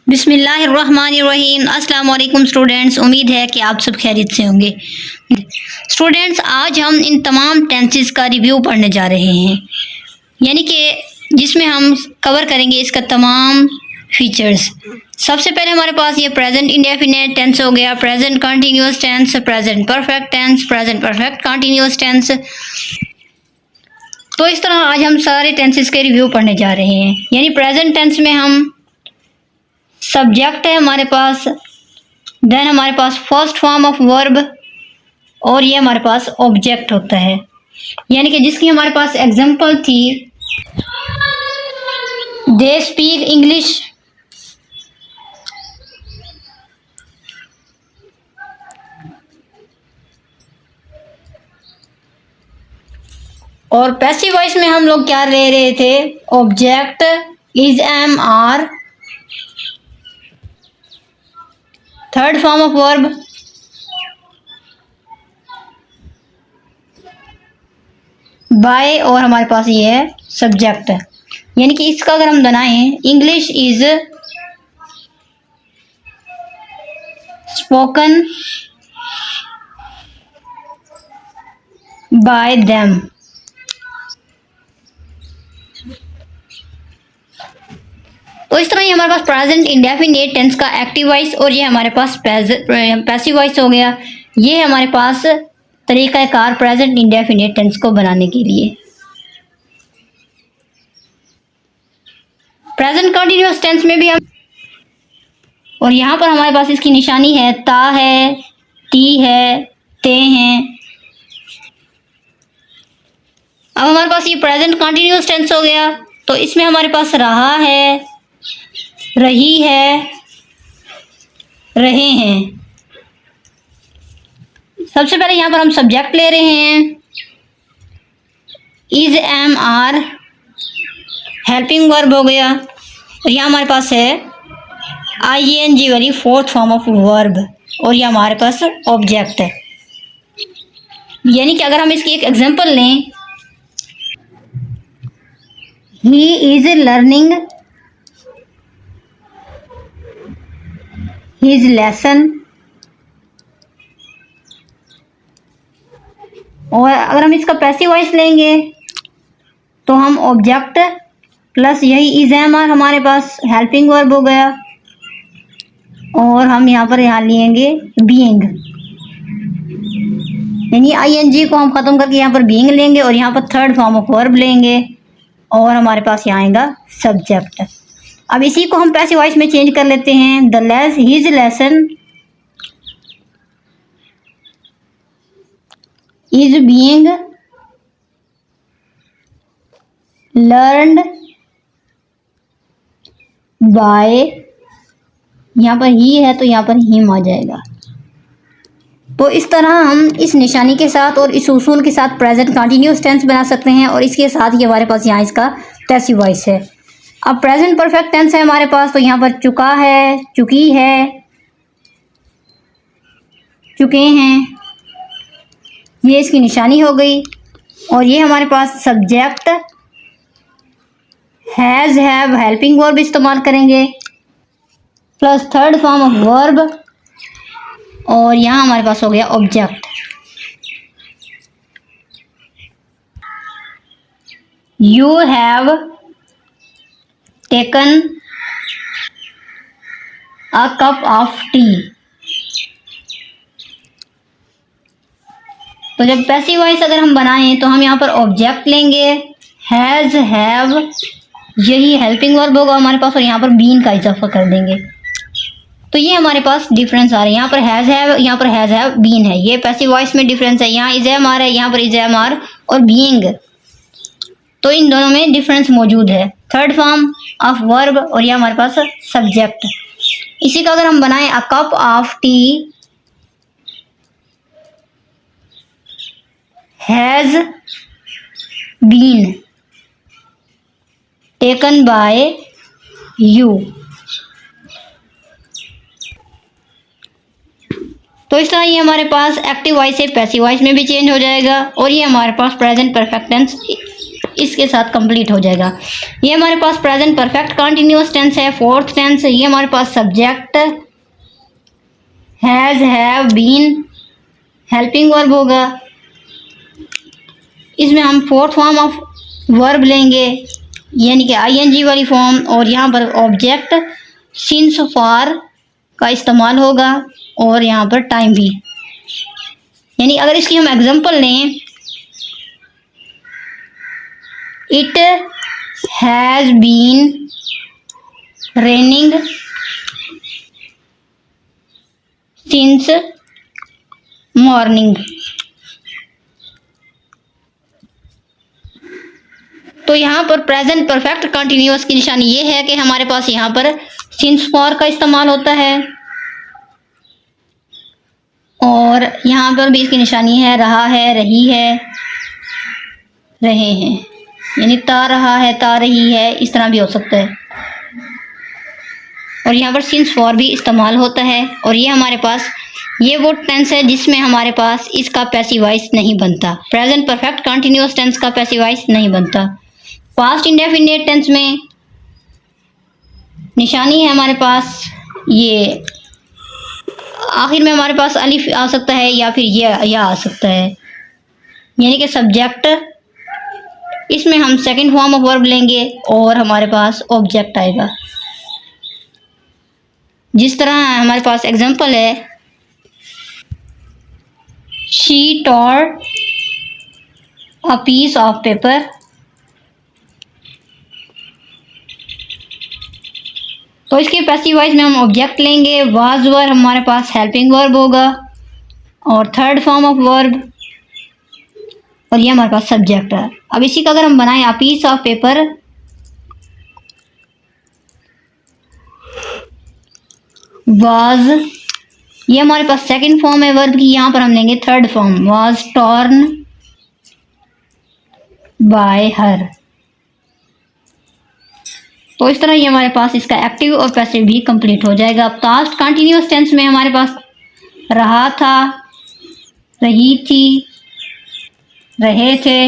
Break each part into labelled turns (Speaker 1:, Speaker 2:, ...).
Speaker 1: बिस्मिल्लाहिर्रहमानिर्रहीम। अस्सलाम वालेकुम स्टूडेंट्स, उम्मीद है कि आप सब खैरियत से होंगे। स्टूडेंट्स, आज हम इन तमाम टेंसेस का रिव्यू पढ़ने जा रहे हैं, यानी कि जिसमें हम कवर करेंगे इसका तमाम फीचर्स। सबसे पहले हमारे पास ये प्रेजेंट इंडेफिनिट टेंस हो गया, present continuous tense, present perfect tense, present perfect continuous tense. तो इस तरह आज हम सारे टेंसेस के रिव्यू पढ़ने जा रहे हैं। यानी प्रेजेंट टेंस में हम सब्जेक्ट है हमारे पास, देन हमारे पास फर्स्ट फॉर्म ऑफ वर्ब, और ये हमारे पास ऑब्जेक्ट होता है। यानी कि जिसकी हमारे पास एग्जांपल थी, दे स्पीक इंग्लिश, और पैसिव वॉइस में हम लोग क्या ले रहे थे, object is am are, third form of verb by, और हमारे पास ये है सब्जेक्ट। यानी कि इसका अगर हम बनाएं, English is spoken by them. तो इस तरह ये हमारे पास प्रेजेंट इंडेफिनिट टेंस का एक्टिव वॉइस, और ये हमारे पास पैसिव वॉइस हो गया। ये हमारे पास तरीक़ाकार प्रेजेंट इंडेफिनिट टेंस को बनाने के लिए। प्रेजेंट कंटिन्यूअस टेंस में भी हम, और यहाँ पर हमारे पास इसकी निशानी है, ता है, ती है, ते हैं। अब हमारे पास ये प्रेजेंट कंटिन्यूअस टेंस हो गया, तो इसमें हमारे पास रहा है, रही है, रहे हैं। सबसे पहले यहाँ पर हम सब्जेक्ट ले रहे हैं, is am are, helping verb हो गया, और यहाँ हमारे पास है आई एन जी वाली फोर्थ फॉर्म ऑफ वर्ब, और ये हमारे पास ऑब्जेक्ट है। यानी कि अगर हम इसकी एक एग्जांपल लें, he is learning his lesson, और अगर हम इसका पैसिव वॉइस लेंगे तो हम ऑब्जेक्ट प्लस यही इज एम आर हमारे पास हेल्पिंग वर्ब हो गया, और हम यहाँ पर लेंगे बीइंग, यानी आई एन जी को हम ख़त्म करके यहाँ पर बीइंग लेंगे, और यहाँ पर थर्ड फॉर्म ऑफ वर्ब लेंगे, और हमारे पास यहाँ आएगा सब्जेक्ट। अब इसी को हम पैसिव वॉइस में चेंज कर लेते हैं, the less his lesson is being learned by, यहाँ पर ही है तो यहाँ पर हिम आ जाएगा। तो इस तरह हम इस निशानी के साथ और इस उसूल के साथ प्रेजेंट कंटिन्यूअस टेंस बना सकते हैं, और इसके साथ ही हमारे पास यहाँ इसका पैसिव वॉइस है। अब प्रेजेंट परफेक्ट टेंस है हमारे पास, तो यहाँ पर चुका है, चुकी है, चुके हैं, ये इसकी निशानी हो गई। और ये हमारे पास subject has, have, helping verb इस्तेमाल करेंगे, plus third form of verb, और यहाँ हमारे पास हो गया object. You have taken a cup of tea. तो जब पैसिव वॉइस अगर हम बनाएं तो हम यहाँ पर ऑब्जेक्ट लेंगे, हैज़, हैव, यही हेल्पिंग वर्ब होगा हमारे पास, और यहाँ पर बीन का इजाफा कर देंगे। तो ये हमारे पास डिफरेंस आ रहा है, यहाँ पर हैज़ हैव, यहाँ पर हैज़ हैव बीन है, ये पैसिव वॉइस में डिफरेंस है। यहाँ इज एम आर है, यहाँ पर इज एम आर और बीइंग, तो इन दोनों में डिफरेंस मौजूद है। थर्ड फॉर्म ऑफ वर्ब, और ये हमारे पास सब्जेक्ट। इसी का अगर हम बनाएं, a cup of tea has been taken by you. तो इस तरह ये हमारे पास एक्टिव वॉइस से पैसिव वॉइस में भी चेंज हो जाएगा, और ये हमारे पास प्रेजेंट परफेक्ट टेंस इसके साथ कंप्लीट हो जाएगा। ये हमारे पास प्रेजेंट परफेक्ट कंटिन्यूअस टेंस है, फोर्थ टेंस। ये हमारे पास subject has, have, been, helping verb होगा। इसमें हम फोर्थ फॉर्म ऑफ वर्ब लेंगे यानी कि आईएनजी वाली फॉर्म, और यहाँ पर ऑब्जेक्ट सिंस फॉर का इस्तेमाल होगा और यहाँ पर टाइम भी। यानी अगर इसकी हम एग्जांपल लें, it has been raining since morning. तो यहाँ पर प्रेजेंट परफेक्ट कंटिन्यूअस की निशानी ये है कि हमारे पास यहाँ पर सिंस फॉर का इस्तेमाल होता है, और यहाँ पर भी इसकी निशानी है रहा है, रही है, रहे हैं, यानी ता रहा है, ता रही है, इस तरह भी हो सकता है। और यहाँ पर सिंस फॉर भी इस्तेमाल होता है। और ये हमारे पास ये वो टेंस है जिसमें हमारे पास इसका पैसिव वॉइस नहीं बनता। प्रेजेंट परफेक्ट कंटिन्यूअस टेंस का पैसिव वॉइस नहीं बनता। पास्ट इंडेफिनिट टेंस में निशानी है हमारे पास, ये आखिर में हमारे पास अलिफ आ सकता है या फिर ये या आ सकता है, यानी कि सब्जेक्ट, इसमें हम सेकंड फॉर्म ऑफ वर्ब लेंगे और हमारे पास ऑब्जेक्ट आएगा। जिस तरह हमारे पास एग्जांपल है, she tore a piece of paper. तो इसके पैसिव वॉइस में हम ऑब्जेक्ट लेंगे, वाज वर हमारे पास हेल्पिंग वर्ब होगा और थर्ड फॉर्म ऑफ वर्ब, और ये हमारे पास सब्जेक्ट है। अब इसी का अगर हम बनाएं a piece of paper, was, ये हमारे पास सेकंड फॉर्म है वर्ब की, यहाँ पर हम लेंगे third form, was torn by her. तो इस तरह ये हमारे पास इसका एक्टिव और पैसिव भी कंप्लीट हो जाएगा। पास्ट कंटिन्यूअस टेंस में हमारे पास रहा था, रही थी, रहे थे,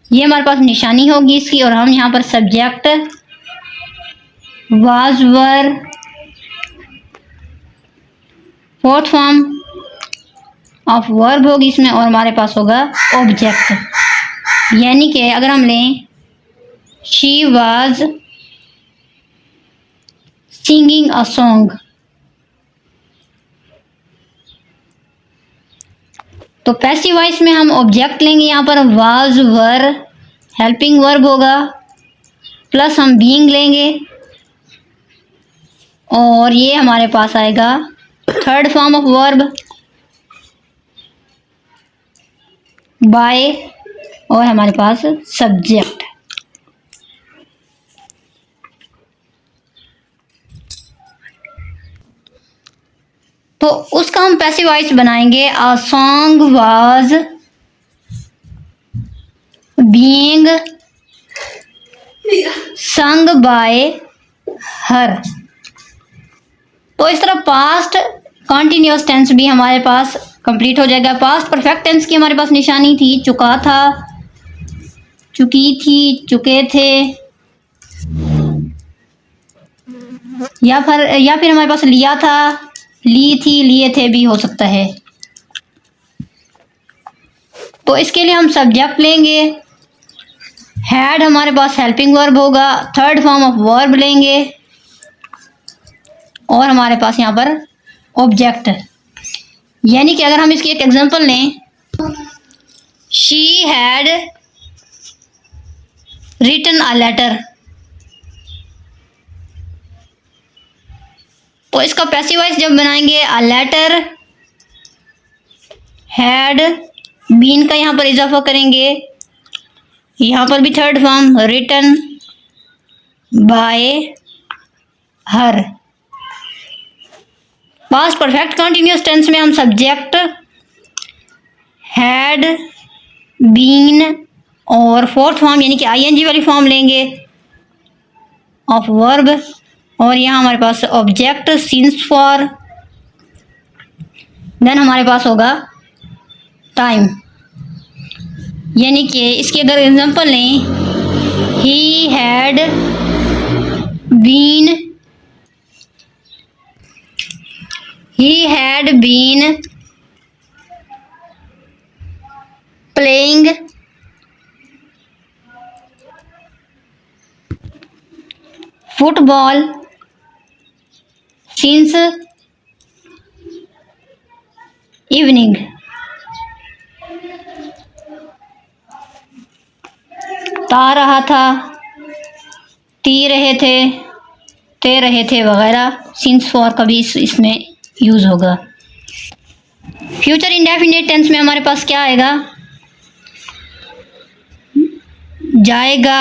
Speaker 1: ये हमारे पास निशानी होगी इसकी, और हम यहाँ पर subject was were, fourth form of verb होगी इसमें, और हमारे पास होगा ऑब्जेक्ट। यानी कि अगर हम लें she was singing a song, तो पैसिव वॉइस में हम ऑब्जेक्ट लेंगे, यहाँ पर वाज वर हेल्पिंग वर्ब होगा, प्लस हम बीइंग लेंगे, और ये हमारे पास आएगा third form of verb by, और हमारे पास सब्जेक्ट। तो उसका हम पैसिव वॉइस बनाएंगे, a song was being sung by her. तो इस तरह पास्ट कॉन्टिन्यूअस टेंस भी हमारे पास कंप्लीट हो जाएगा। पास्ट परफेक्ट टेंस की हमारे पास निशानी थी चुका था, चुकी थी, चुके थे, या फिर हमारे पास लिया था, ली थी, लिए थे भी हो सकता है। तो इसके लिए हम सब्जेक्ट लेंगे, हैड हमारे पास हेल्पिंग वर्ब होगा, थर्ड फॉर्म ऑफ वर्ब लेंगे, और हमारे पास यहाँ पर ऑब्जेक्ट। यानी कि अगर हम इसकी एक एग्जांपल लें, she had written a letter, तो इसका पैसिव वॉइस जब बनाएंगे, अ लेटर हैड, बीन का यहाँ पर इजाफा करेंगे, यहाँ पर भी third form written by her. Past perfect continuous tense में हम सब्जेक्ट हैड, बीन और फोर्थ फॉर्म यानी कि आईएनजी वाली फॉर्म लेंगे ऑफ वर्ब, और यहाँ हमारे पास ऑब्जेक्ट सिंस फॉर, देन हमारे पास होगा टाइम। यानी कि इसकी अगर एग्जांपल लें, he had been playing football since evening. ता रहा था, ती रहे थे, ते रहे थे वगैरह। सिंस फॉर का भी इसमें यूज़ होगा। फ्यूचर इंडेफिनिट टेंस में हमारे पास क्या आएगा? जाएगा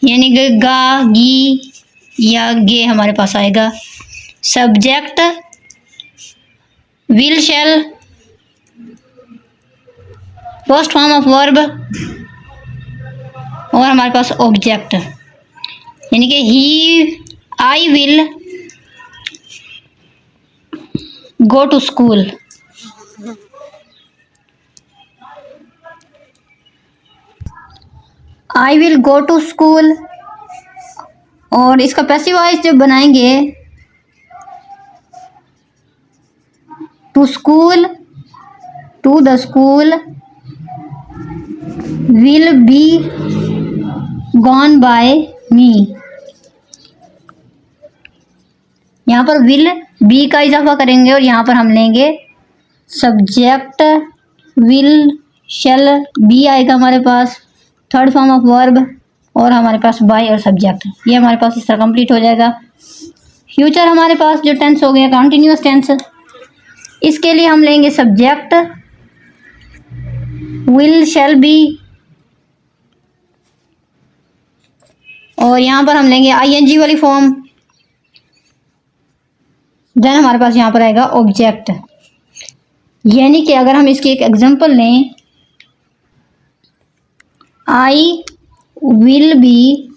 Speaker 1: यानी गा, गी या गे हमारे पास आएगा। Subject will, shall, first form of verb और हमारे पास ऑब्जेक्ट यानी कि I will go to school. I will go to school. और इसका पैसिव वॉइस जब बनाएंगे, to school, to the school, will be gone by me. यहाँ पर विल बी का इजाफा करेंगे और यहाँ पर हम लेंगे सब्जेक्ट विल, शैल, बी आएगा हमारे पास, थर्ड फॉर्म ऑफ वर्ब और हमारे पास बाय और सब्जेक्ट। ये हमारे पास इस तरह कंप्लीट हो जाएगा। फ्यूचर हमारे पास जो टेंस हो गया कंटिन्यूअस टेंस, इसके लिए हम लेंगे सब्जेक्ट विल, शैल बी और यहाँ पर हम लेंगे आईएनजी वाली फॉर्म। देन हमारे पास यहाँ पर आएगा ऑब्जेक्ट। यानी कि अगर हम इसकी एक एग्जांपल लें, I will be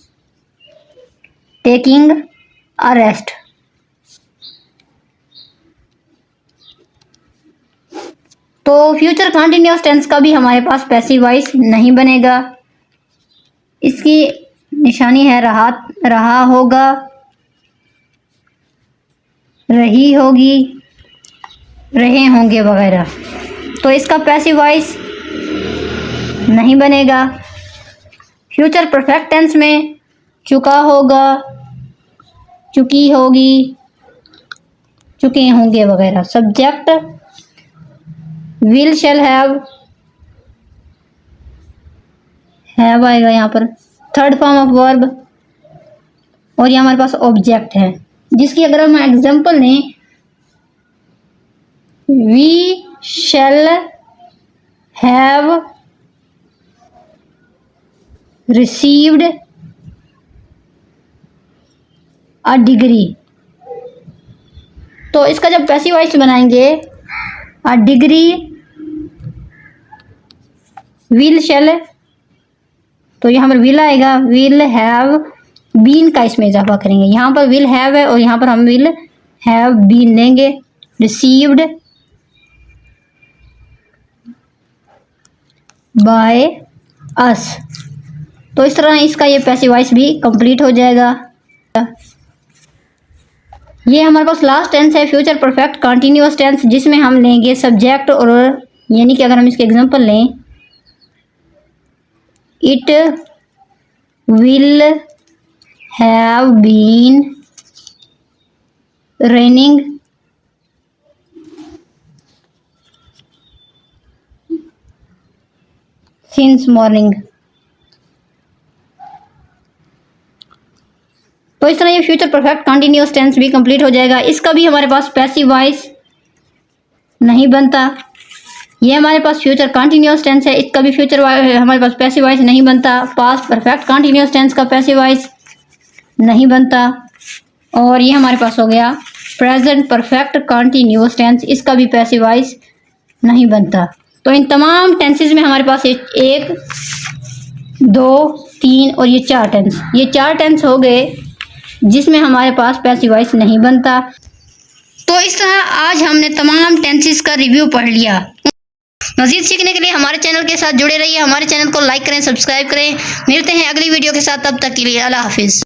Speaker 1: taking a rest. तो फ्यूचर कंटिन्यूअस टेंस का भी हमारे पास पैसिव वॉइस नहीं बनेगा। इसकी निशानी है रहा होगा, रही होगी, रहे होंगे वगैरह। तो इसका पैसिव वॉइस नहीं बनेगा। फ्यूचर परफेक्ट टेंस में चुका होगा, चुकी होगी, चुके होंगे वगैरह। सब्जेक्ट विल, शैल, हैव आएगा यहाँ पर, थर्ड फॉर्म ऑफ वर्ब और ये हमारे पास ऑब्जेक्ट है जिसकी अगर हम एग्जांपल लें, we shall have received a degree. तो इसका जब पैसिव वॉइस बनाएंगे, अ डिग्री विल, शैल, तो यहाँ पर विल आएगा, विल हैव बीन का इसमें इजाफा करेंगे। यहाँ पर विल हैव है और यहाँ पर हम विल हैव बीन लेंगे। Received by us. तो इस तरह इसका ये पैसिव वॉइस भी कंप्लीट हो जाएगा। ये हमारे पास लास्ट टेंस है फ्यूचर परफेक्ट कंटिन्यूअस टेंस, जिसमें हम लेंगे सब्जेक्ट और यानी कि अगर हम इसके एग्जांपल लें, it will have been raining since morning. तो इस तरह ये फ्यूचर परफेक्ट कंटिन्यूअस टेंस भी कंप्लीट हो जाएगा। इसका भी हमारे पास पैसिव वॉइस नहीं बनता। ये हमारे पास फ्यूचर कंटिन्यूअस टेंस है, इसका भी फ्यूचर हमारे पास पैसिव वॉइस नहीं बनता। पास्ट परफेक्ट कंटिन्यूअस टेंस का पैसिव वॉइस नहीं बनता। और ये हमारे पास हो गया प्रेजेंट परफेक्ट कंटिन्यूअस टेंस, इसका भी पैसिव वॉइस नहीं बनता। तो इन तमाम टेंसेस में हमारे पास 1, 2, 3 और ये 4 टेंस, ये 4 टेंस हो गए जिसमें हमारे पास पैसिव वॉइस नहीं बनता। तो इस तरह आज हमने तमाम टेंसेस का रिव्यू पढ़ लिया। मज़ीद सीखने के लिए हमारे चैनल के साथ जुड़े रहिए। हमारे चैनल को लाइक करें, सब्सक्राइब करें। मिलते हैं अगली वीडियो के साथ, तब तक के लिए अल्लाह हाफिज़।